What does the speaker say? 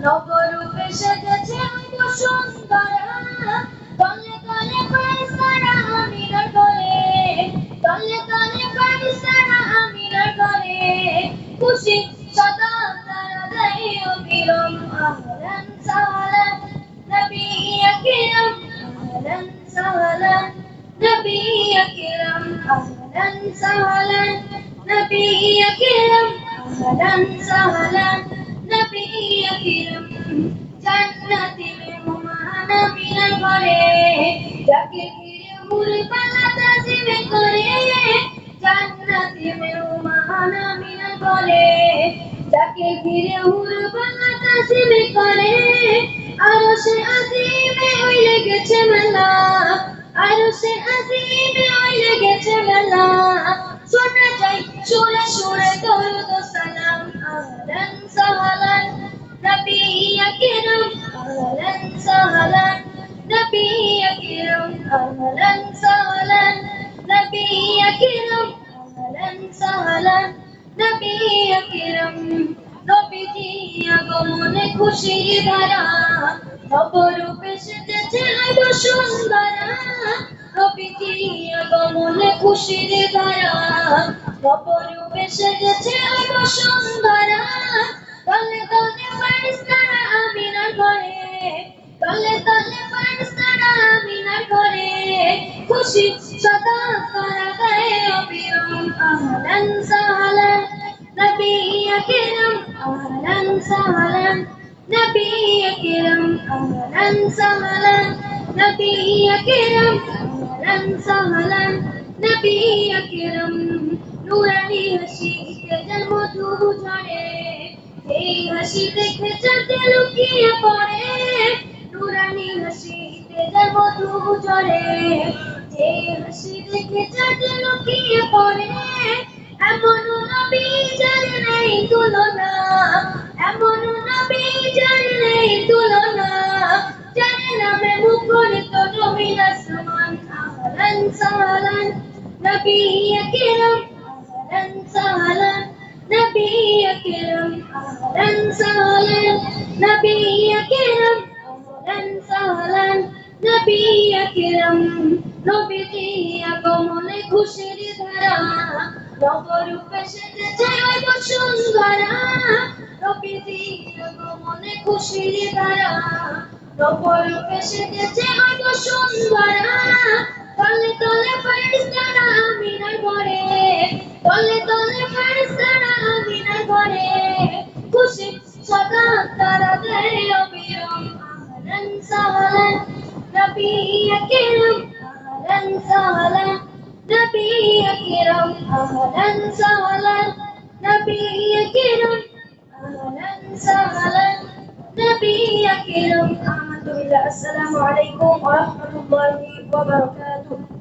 নবরূপে সেজেছে বসুন্ধরা, তলে তলে ফেরেশতারা আমিনার ঘরে, তলে তলে ফেরেশতারা আমিনার ঘরে, খুশি সদা তারা দেয় অবিরাম। আহলান সাহলান নবী আকরাম, আহলান সাহলান নবী আকরাম, আহলান সাহলান নবী আকরাম, আহলান সাহলান নবী আকরাম। জান্নাতি মেহমান আমিনার ঘরে, যাকে ঘিরে হুরবালা তাজিমে করে। জান্নাতি মেহমান আমিনার ঘরে, যাকে ঘিরে হুরবালা তাজিমে করে। আরশে আজিমে ওই লেগেছে মেলা, আরশে আজিমে ওই লেগেছে মেলা। শোনা যায় সুরে সুরে দরুদ ও সালাম। আহলান সাহলান নবী আকরাম, আহলান সাহলান নবী আকরাম, আহলান সাহলান নবী আকরাম, আহলান সাহলান নবী আকরাম। নবীজি আগমনে খুশির ধারা, নবরূপে সেজেছে বসুন্ধরা। নবীজি আগমনে খুশির ধারা, নবরূপে সেজেছে বসুন্ধরা। তলে তলে ফেরেশতারা আমিনার ঘরে, তলে তলে ফেরেশতারা আমিনার ঘরে, খুশি সদা তারা গায়ে অবিরাম। আহলান সাহলান নবী আকরাম, আহলান সাহলান নবী আকরাম, আহলান সাহলান নবী আকরাম, আহলান সাহলান নবী আকরাম। নুরানি হাসিতে যার মধু ঝরে, এই হাসি দেখে চাঁদে লুকিয়ে পড়ে। নুরানি হাসিতে যার মধু ঝরে, এই হাসি দেখে চাঁদে লুকিয়ে পড়ে। এমন নবী যার নেই তুলনা, এমন নবী যার নেই তুলনা, যার নামে মুখরিত জমিন আসমান। আহলান সাহলান নবী আকরাম, আহলান সাহলান নবী আকরাম, আহলান সাহলান নবী আকরাম, আহলান সাহলান নবী আকরাম। নবীজি আগমনে খুশির ধারা, নবরূপে সেজেছে বসুন্ধরা। নবীজি আগমনে খুশির ধারা, নবরূপে সেজেছে বসুন্ধরা। তলে তলে ফেরেশতারা আমিনার ঘরে, তলে তলে ফেরেশতারা আমিনার ঘরে, খুশি সদা তারা দেয় অবিরাম। আহলান সাহলান নবী আকরাম, আহলান সাহলান নবী আকরাম, আহলান সাহলান নবী আকরাম, আহলান সাহলান নবী আকরাম। আমাতুল্লাহ। আসসালামু আলাইকুম ওয়া রাহমাতুল্লাহি ওয়া বারাকাতুহু।